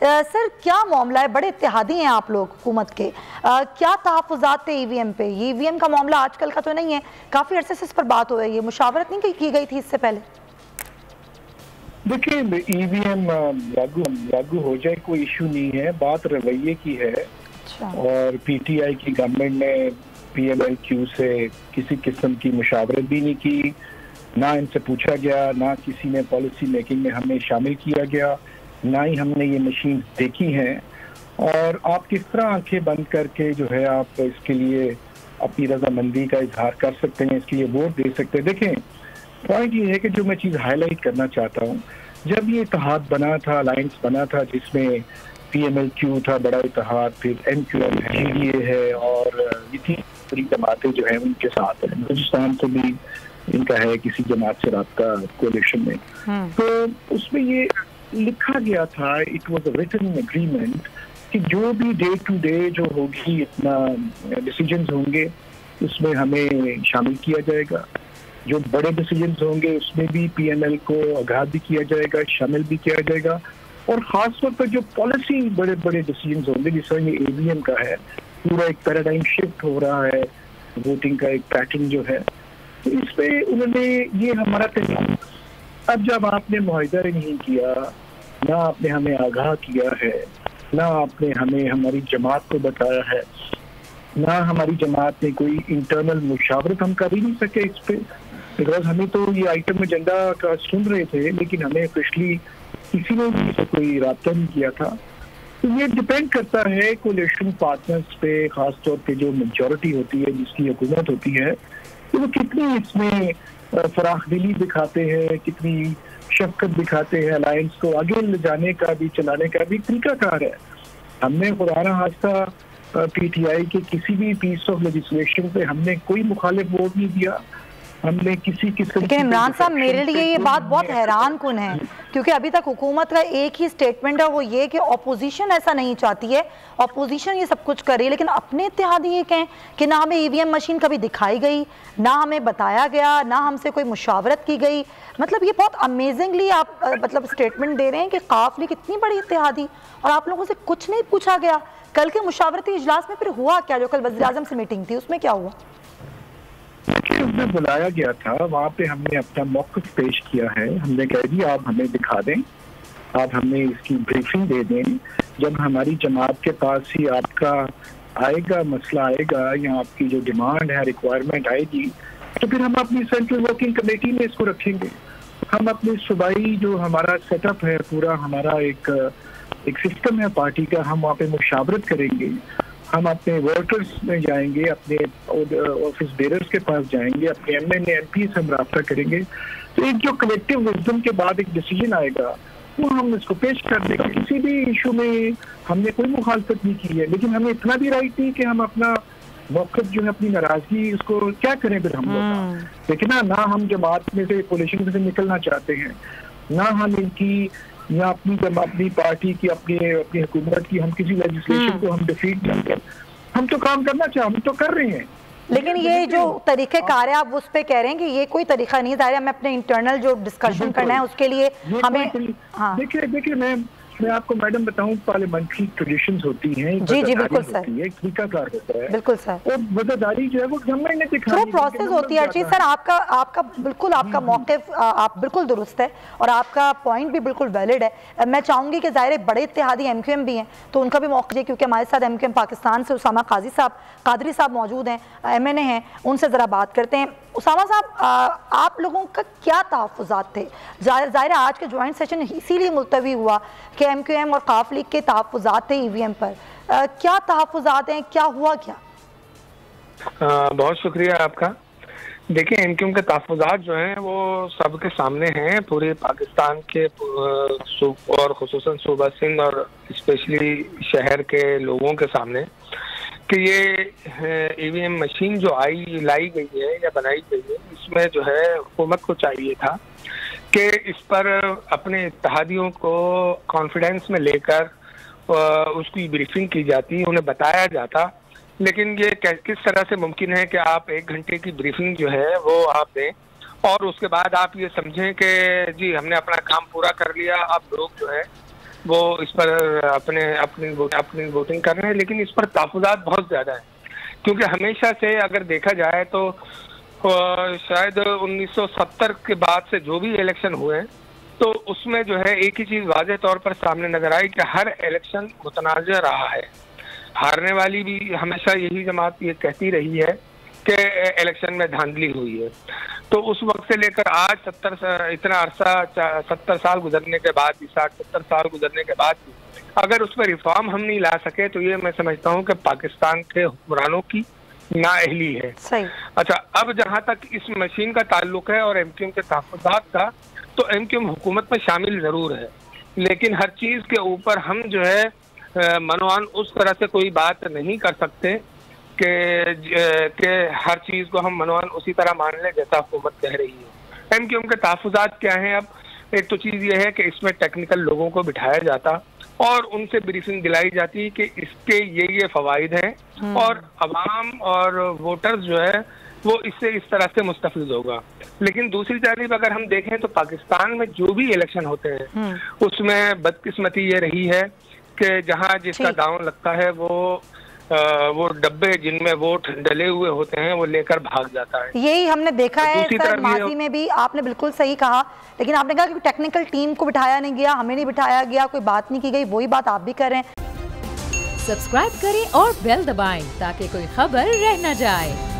Sir क्या मामला है, बड़े इत्तेहादी हैं आप लोग हुकूमत के, क्या तहफ़्फ़ुज़ात थे ईवीएम पे? ये ईवीएम का मामला आजकल का तो नहीं है, काफ़ी अरसे से इस पर बात हो रही है, मुशावरत नहीं की गई थी इससे पहले? देखिए, ईवीएम लागू हो जाए कोई इशू नहीं है, बात रवैये की है। और पीटीआई की गवर्नमेंट ने पीएमएलक्यू से किसी किस्म की मुशावरत भी नहीं की, ना इनसे पूछा गया, ना किसी ने पॉलिसी मेकिंग में हमें शामिल किया गया, ना ही हमने ये मशीन देखी हैं। और आप किस तरह आंखें बंद करके जो है आप इसके लिए अपनी रजामंदी का इजहार कर सकते हैं, इसके लिए वोट दे सकते हैं। देखें, पॉइंट ये है कि जो मैं चीज़ हाईलाइट करना चाहता हूँ, जब ये इत्तेहाद बना था, अलायंस बना था, जिसमें पीएमएलक्यू था बड़ा इत्तेहाद, फिर एमक्यूएम है, जीडीए है और ये तीन बड़ी जमातें जो है उनके साथ है, बलूचिस्तान से भी इनका है किसी जमात से राब्ता कोalition में। तो उसमें ये लिखा गया था, it was a written agreement, कि जो भी डे टू डे जो होगी इतना डिसीजंस होंगे उसमें हमें शामिल किया जाएगा, जो बड़े डिसीजंस होंगे उसमें भी पीएनएल को आगाह भी किया जाएगा, शामिल भी किया जाएगा। और खासतौर पर जो पॉलिसी बड़े बड़े डिसीजंस होंगे, जिस तरह ये ईवीएम का है, पूरा एक पैराडाइम शिफ्ट हो रहा है, वोटिंग का एक पैटर्न जो है, तो इसमें उन्होंने ये हमारा तरीका, अब जब आपने मुआहिदा नहीं किया, ना आपने हमें आगाह किया है, ना आपने हमें हमारी जमात को बताया है, ना हमारी जमात ने कोई इंटरनल मुशावरत हम कर ही नहीं सके इस पे, बिकॉज हमें तो ये आइटम एजेंडा का सुन रहे थे लेकिन हमें ऑफिशियली किसी ने भी इसे कोई राब्ता नहीं किया था। तो ये डिपेंड करता है कोलिशन पार्टनर्स पे, खासतौर पे जो मेजॉरिटी होती है, जिसकी हुकूमत होती है, तो वो कितनी इसमें फराखदिली दिखाते हैं, कितनी शफकत दिखाते हैं, अलायंस को आगे ले जाने का भी, चलाने का भी तरीकाकार है। हमने खुदा ना खास्ता पीटीआई के किसी भी पीस ऑफ लेजिस्लेशन पे हमने कोई मुखालिफ वोट नहीं दिया, हमने किसी किस्म। लेकिन इमरान साहब, मेरे लिए ये बात बहुत हैरान कुन है, क्योंकि अभी तक हुकूमत का एक ही स्टेटमेंट है, वो ये कि ऑपोजिशन ऐसा नहीं चाहती है, ऑपोजिशन ये सब कुछ कर रही है, लेकिन अपने इत्तेहादी ये कहें कि ना हमें ईवीएम मशीन कभी दिखाई गई, ना हमें बताया गया, ना हमसे कोई मुशावरत की गई। मतलब ये बहुत अमेजिंगली आप मतलब स्टेटमेंट दे रहे हैं कि काफ लीग इतनी बड़ी इत्तेहादी और आप लोगों से कुछ नहीं पूछा गया। कल के मुशावरती इजलास में फिर हुआ क्या, जो कल वज़ीर आज़म से मीटिंग थी, उसमें क्या हुआ? उसमें बुलाया गया था, वहाँ पे हमने अपना मौक़िफ़ पेश किया है। हमने कह दिया आप हमें दिखा दें, आप हमें इसकी ब्रीफिंग दे दें, जब हमारी जमात के पास ही आपका आएगा, मसला आएगा या आपकी जो डिमांड है, रिक्वायरमेंट आएगी, तो फिर हम अपनी सेंट्रल वर्किंग कमेटी में इसको रखेंगे। हम अपने सूबाई जो हमारा सेटअप है, पूरा हमारा एक सिस्टम है पार्टी का, हम वहाँ पे मुशावरत करेंगे, हम अपने वर्कर्स में जाएंगे, अपने ऑफिस बेरर्स के पास जाएंगे, अपने एमएनए एमपी से हम राब्ता करेंगे। तो एक जो कलेक्टिव विजडम के बाद एक डिसीजन आएगा, वो हम इसको पेश कर देंगे। किसी भी इशू में हमने कोई मुखालफत नहीं की है, लेकिन हमें इतना भी राइट नहीं कि हम अपना मौक़िफ़ जो है, अपनी नाराजगी, उसको क्या करें फिर हम लोग। लेकिन ना हम जमात में से, कोलिशन में से निकलना चाहते हैं, ना हम इनकी या अपनी पार्टी की, अपनी हुकूमत की, हम किसी लेजिस्लेशन को हम डिफीट करते हैं। हम तो काम करना चाहते, हम तो कर रहे हैं। लेकिन ये जो तरीक़ेकार है आप उस पे कह रहे हैं कि ये कोई तरीका नहीं, ज़ाहिर है हमें अपने इंटरनल जो डिस्कशन करना है उसके लिए हमें। हाँ, देखिए मैं आपको मैडम बताऊं, पार्लियामेंट्री ट्रेडिशंस होती हैं, जी जी बिल्कुल सर, एक तरीकाकार होता है, बिल्कुल सर, और वज़ादारी जो है वो गवर्नमेंट ने दिखाई, थ्रू प्रोसेस होती है हर चीज़। सर आपका बिल्कुल, आपका मौक़िफ़ आप बिल्कुल दुरुस्त है और आपका पॉइंट भी बिल्कुल वैलिड है। मैं चाहूँगी कि ज़ाहिर बड़े इत्तेहादी एमक्यूएम भी हैं, तो उनका भी मौक़िफ़ है, क्योंकि हमारे साथ एमक्यूएम पाकिस्तान से उसामा कादरी साहब मौजूद हैं, एमएनए हैं, उनसे ज़रा बात करते हैं। उसामा साहब, आप लोगों का क्या तहफ़्फ़ुज़ात थे? ज़ाहिर आज के जॉइंट सेशन इसीलिए मुलतवी हुआ कि एमक्यूएम और काफ लीग के तहफ़्फ़ुज़ात थे ईवीएम पर। क्या तहफ़्फ़ुज़ात हैं, क्या हुआ क्या? बहुत शुक्रिया आपका। देखिए, एमक्यूएम के तहफ़्फ़ुज़ात जो हैं वो सबके सामने हैं, पूरे पाकिस्तान के और ख़ुसूसन सूबा सिंध और स्पेशली शहर के लोगों के सामने, कि ये ईवीएम मशीन जो लाई गई है या बनाई गई है, इसमें जो है हुकूमत को चाहिए था कि इस पर अपने इत्तेहादियों को कॉन्फिडेंस में लेकर उसकी ब्रीफिंग की जाती, उन्हें बताया जाता। लेकिन ये किस तरह से मुमकिन है कि आप 1 घंटे की ब्रीफिंग जो है वो आप दें और उसके बाद आप ये समझें कि जी हमने अपना काम पूरा कर लिया, अब लोग जो है वो इस पर अपनी वोटिंग कर रहे हैं, लेकिन इस पर तहफ़्फ़ुज़ात बहुत ज़्यादा है, क्योंकि हमेशा से अगर देखा जाए तो शायद 1970 के बाद से जो भी इलेक्शन हुए हैं तो उसमें जो है एक ही चीज़ वाज़ेह तौर पर सामने नजर आई कि हर इलेक्शन मुतनाज़ रहा है। हारने वाली भी हमेशा यही जमात ये कहती रही है कि इलेक्शन में धांधली हुई है। तो उस वक्त से लेकर आज 70 साल गुजरने के बाद भी, 60-70 साल गुजरने के बाद भी अगर उस पर रिफॉर्म हम नहीं ला सके तो ये मैं समझता हूँ कि पाकिस्तान के हुक्मरानों की नाअहली है। सही। अच्छा, अब जहाँ तक इस मशीन का ताल्लुक है और एमक्यूएम के तहफ़्फ़ुज़ात का, तो एमक्यूएम हुकूमत में शामिल ज़रूर है, लेकिन हर चीज़ के ऊपर हम जो है मनोवान उस तरह से कोई बात नहीं कर सकते कि हर चीज़ को हम मनोवान उसी तरह मान लें जैसा हुकूमत कह रही है। एमक्यूएम के तहफ़्फ़ुज़ात क्या हैं? अब एक तो चीज़ ये है कि इसमें टेक्निकल लोगों को बिठाया जाता और उनसे ब्रीफिंग दिलाई जाती कि इसके ये फ़वाइद हैं और अवाम और वोटर्स जो है वो इससे इस तरह से मुस्तफ़िज़ होगा। लेकिन दूसरी जानिब अगर हम देखें तो पाकिस्तान में जो भी इलेक्शन होते हैं उसमें बदकिस्मती ये रही है कि जहाँ जिसका दांव लगता है वो डब्बे जिनमें वोट डले हुए होते हैं वो लेकर भाग जाता है। यही हमने देखा है सर, माजी में भी। आपने बिल्कुल सही कहा, लेकिन आपने कहा कि टेक्निकल टीम को बिठाया नहीं गया, हमें नहीं बिठाया गया, कोई बात नहीं की गई, वही बात आप भी कर रहे हैं। सब्सक्राइब करें और बेल दबाएं ताकि कोई खबर रह न जाए।